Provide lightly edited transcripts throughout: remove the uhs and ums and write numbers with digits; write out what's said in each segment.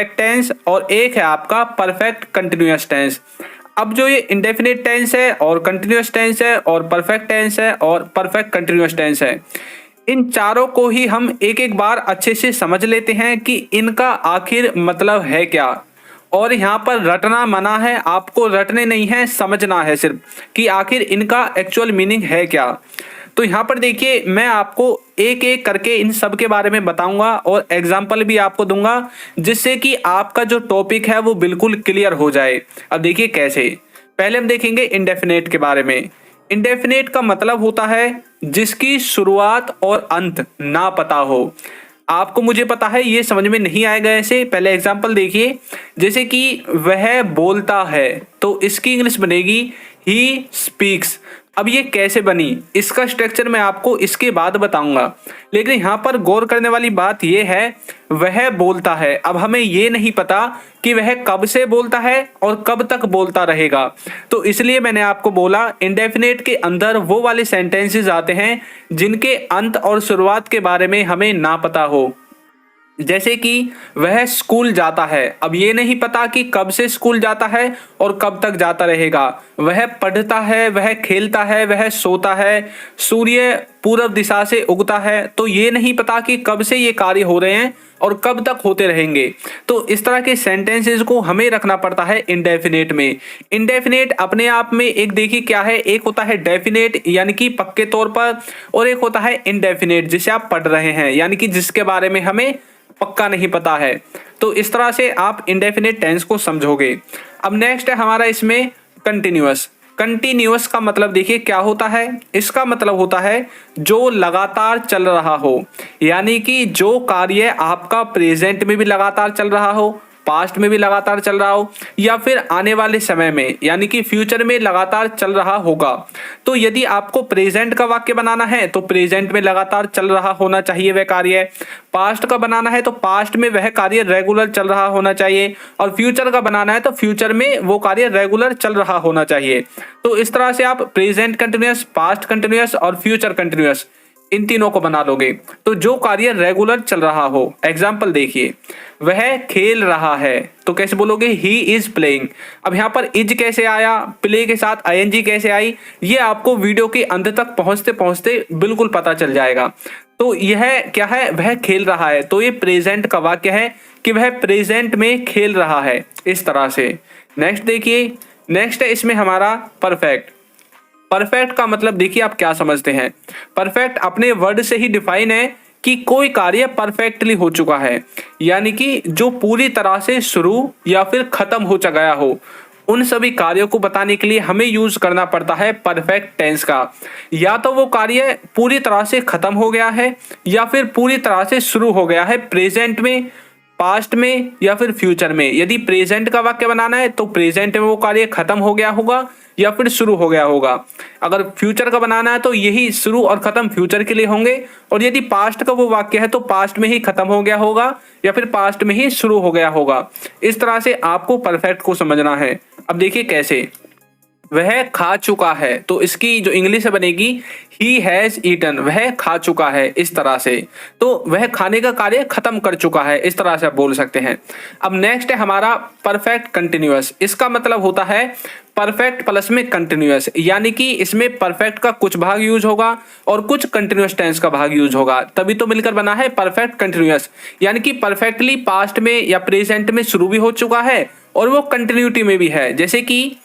Tense और एक है आपका परफेक्ट कंटिन्यूअस टेंस। अब जो ये इंडेफिनिट टेंस है और कंटिन्यूअस टेंस है और परफेक्ट टेंस है और परफेक्ट कंटिन्यूअस टेंस है, इन चारों को ही हम एक एक बार अच्छे से समझ लेते हैं कि इनका आखिर मतलब है क्या। और यहाँ पर रटना मना है, आपको रटने नहीं है, समझना है सिर्फ कि आखिर इनका एक्चुअल मीनिंग है क्या। तो यहाँ पर देखिए, मैं आपको एक एक करके इन सब के बारे में बताऊंगा और एग्जाम्पल भी आपको दूंगा, जिससे कि आपका जो टॉपिक है वो बिल्कुल क्लियर हो जाए। अब देखिए कैसे। पहले हम देखेंगे इंडेफिनेट के बारे में। इंडेफिनेट का मतलब होता है जिसकी शुरुआत और अंत ना पता हो। आपको मुझे पता है ये समझ में नहीं आएगा ऐसे। पहले एग्जांपल देखिए, जैसे कि वह बोलता है, तो इसकी इंग्लिश बनेगी ही स्पीक्स। अब ये कैसे बनी, इसका स्ट्रक्चर मैं आपको इसके बाद बताऊंगा, लेकिन यहाँ पर गौर करने वाली बात यह है वह बोलता है। अब हमें ये नहीं पता कि वह कब से बोलता है और कब तक बोलता रहेगा, तो इसलिए मैंने आपको बोला इंडेफिनेट के अंदर वो वाले सेंटेंसेस आते हैं जिनके अंत और शुरुआत के बारे में हमें ना पता हो। जैसे कि वह स्कूल जाता है, अब ये नहीं पता कि कब से स्कूल जाता है और कब तक जाता रहेगा। वह पढ़ता है, वह खेलता है, वह सोता है, सूर्य पूर्व दिशा से उगता है, तो ये नहीं पता कि कब से ये कार्य हो रहे हैं और कब तक होते रहेंगे। तो इस तरह के सेंटेंसेस को हमें रखना पड़ता है इंडेफिनेट में। इंडेफिनेट अपने आप में एक देखिए क्या है, एक होता है डेफिनेट यानी कि पक्के तौर पर, और एक होता है इनडेफिनेट जिसे आप पढ़ रहे हैं यानी कि जिसके बारे में हमें पक्का नहीं पता है। तो इस तरह से आप इंडेफिनिट टेंस को समझोगे। अब नेक्स्ट है हमारा इसमें कंटिन्यूअस। कंटिन्यूअस का मतलब देखिए क्या होता है, इसका मतलब होता है जो लगातार चल रहा हो, यानी कि जो कार्य आपका प्रेजेंट में भी लगातार चल रहा हो, पास्ट में भी लगातार चल रहा हो, या फिर आने वाले समय में यानी कि फ्यूचर में लगातार चल रहा होगा। तो यदि आपको प्रेजेंट का वाक्य बनाना है तो प्रेजेंट में लगातार चल रहा होना चाहिए वह कार्य, पास्ट का बनाना है तो पास्ट में वह कार्य रेगुलर चल रहा होना चाहिए, और फ्यूचर का बनाना है तो फ्यूचर में वो कार्य रेगुलर चल रहा होना चाहिए। तो इस तरह से आप प्रेजेंट कंटिन्यूअस, पास्ट कंटिन्यूअस और फ्यूचर कंटिन्यूअस इन तीनों को बना लोगे तो जो कार्य रेगुलर चल रहा हो। एग्जाम्पल देखिए, वह खेल रहा है, तो कैसे बोलोगे, ही इज प्लेइंग। अब यहाँ पर इज कैसे आया, प्ले के साथ आईएनजी कैसे आई, ये आपको वीडियो के अंत तक पहुंचते पहुंचते बिल्कुल पता चल जाएगा। तो यह क्या है, वह खेल रहा है, तो ये प्रेजेंट का वाक्य है कि वह प्रेजेंट में खेल रहा है, इस तरह से। नेक्स्ट देखिए, नेक्स्ट है इसमें हमारा परफेक्ट। परफेक्ट का मतलब देखिए आप क्या समझते हैं। परफेक्ट अपने वर्ड से ही डिफाइन है कि कोई कार्य परफेक्टली हो चुका है, यानी कि जो पूरी तरह से शुरू या फिर खत्म हो गया हो। उन सभी कार्यों को बताने के लिए हमें यूज करना पड़ता है परफेक्ट टेंस का। या तो वो कार्य पूरी तरह से खत्म हो गया है या फिर पूरी तरह से शुरू हो गया है, प्रेजेंट में, पास्ट में या फिर फ्यूचर में। यदि प्रेजेंट का वाक्य बनाना है तो प्रेजेंट में वो कार्य खत्म हो गया होगा या फिर शुरू हो गया होगा। अगर फ्यूचर का बनाना है तो यही शुरू और खत्म फ्यूचर के लिए होंगे, और यदि पास्ट का वो वाक्य है तो पास्ट में ही खत्म हो गया होगा या फिर पास्ट में ही शुरू हो गया होगा। इस तरह से आपको परफेक्ट को समझना है। अब देखिए कैसे, वह खा चुका है, तो इसकी जो इंग्लिश बनेगी ही हैज ईटन, वह खा चुका है, इस तरह से। तो वह खाने का कार्य खत्म कर चुका है, इस तरह से आप बोल सकते हैं। अब नेक्स्ट है हमारा परफेक्ट कंटिन्यूअस। इसका मतलब होता है परफेक्ट प्लस में कंटिन्यूअस, यानी कि इसमें परफेक्ट का कुछ भाग यूज होगा और कुछ कंटिन्यूअस टेंस का भाग यूज होगा, तभी तो मिलकर बना है परफेक्ट कंटिन्यूअस। यानी कि परफेक्टली पास्ट में या प्रेजेंट में शुरू भी हो चुका है और वो कंटिन्यूटी में भी है। जैसे कि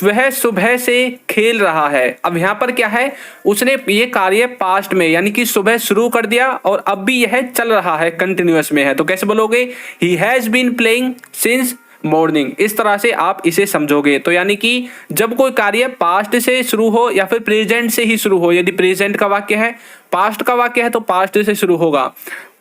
वह सुबह से खेल रहा है, अब यहाँ पर क्या है, उसने ये कार्य पास्ट में यानी कि सुबह शुरू कर दिया और अब भी यह चल रहा है, कंटिन्यूअस में है। तो कैसे बोलोगे, he has been playing since morning, इस तरह से आप इसे समझोगे। तो यानी कि जब कोई कार्य पास्ट से शुरू हो या फिर प्रेजेंट से ही शुरू हो, यदि प्रेजेंट का वाक्य है, पास्ट का वाक्य है तो पास्ट से शुरू होगा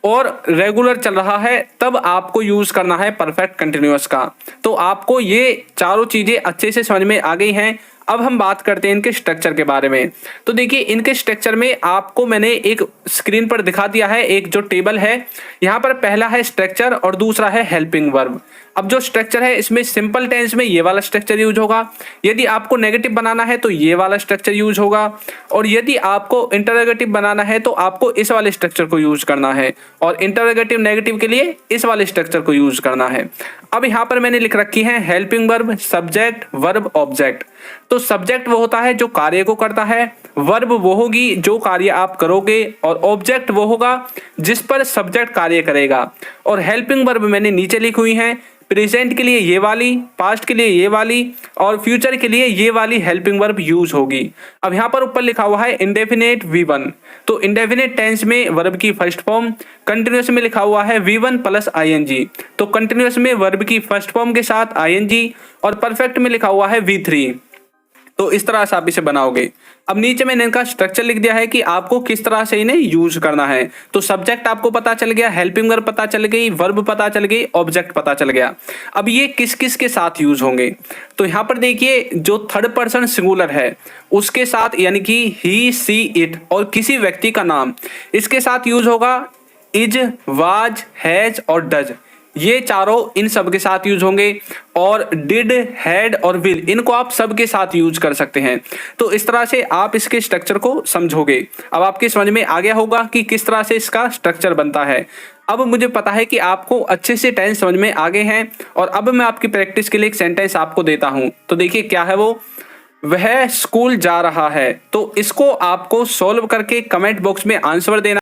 और रेगुलर चल रहा है, तब आपको यूज करना है परफेक्ट कंटिन्यूअस का। तो आपको ये चारों चीजें अच्छे से समझ में आ गई हैं। अब हम बात करते हैं इनके स्ट्रक्चर के बारे में। तो देखिए इनके स्ट्रक्चर में आपको मैंने एक स्क्रीन पर दिखा दिया है, एक जो टेबल है, यहाँ पर पहला है स्ट्रक्चर और दूसरा है हेल्पिंग वर्ब। अब जो स्ट्रक्चर है इसमें सिंपल टेंस में ये वाला स्ट्रक्चर यूज होगा, यदि आपको नेगेटिव बनाना है तो ये वाला स्ट्रक्चर यूज होगा, और यदि आपको इंटरोगेटिव बनाना है तो आपको इस वाले स्ट्रक्चर को यूज करना है, और इंटरोगेटिव नेगेटिव के लिए इस वाले स्ट्रक्चर को यूज करना है। अब यहाँ पर मैंने लिख रखी है helping verb, subject, verb, object. तो सब्जेक्ट वो होता है जो कार्य को करता है, वर्ब वो होगी जो कार्य आप करोगे, और ऑब्जेक्ट वो होगा जिस पर सब्जेक्ट कार्य करेगा। और हेल्पिंग वर्ब मैंने नीचे लिखी हुई है, प्रेजेंट के लिए ये वाली, पास्ट के लिए ये वाली, और फ्यूचर के लिए ये वाली हेल्पिंग वर्ब यूज होगी। अब यहाँ पर ऊपर लिखा हुआ है इंडेफिनेट V1, तो इंडेफिनेट टेंस में वर्ब की फर्स्ट फॉर्म, कंटिन्यूअस में लिखा हुआ है V1 प्लस ing, तो कंटिन्यूअस में वर्ब की फर्स्ट फॉर्म के साथ ing, और परफेक्ट में लिखा हुआ है V3। तो इस तरह से आप इसे बनाओगे। अब नीचे मैंने इनका स्ट्रक्चर लिख दिया है कि आपको किस तरह से इन्हें यूज करना है। तो सब्जेक्ट आपको पता चल गया, हेल्पिंग वर्ब पता चल गई, वर्ब पता चल गई, ऑब्जेक्ट पता चल गया। अब ये किस किस के साथ यूज होंगे, तो यहाँ पर देखिए जो थर्ड पर्सन सिंगुलर है उसके साथ, यानी कि ही, सी, इट और किसी व्यक्ति का नाम, इसके साथ यूज होगा इज, वाज, हैज और डज। ये चारों इन सब के साथ यूज होंगे, और डिड, हैड और विल, इनको आप सब के साथ यूज कर सकते हैं। तो इस तरह से आप इसके स्ट्रक्चर को समझोगे। अब आपके समझ में आ गया होगा कि किस तरह से इसका स्ट्रक्चर बनता है। अब मुझे पता है कि आपको अच्छे से टेंस समझ में आ गए हैं, और अब मैं आपकी प्रैक्टिस के लिए एक सेंटेंस आपको देता हूं। तो देखिए क्या है वो, वह स्कूल जा रहा है। तो इसको आपको सॉल्व करके कमेंट बॉक्स में आंसर देना।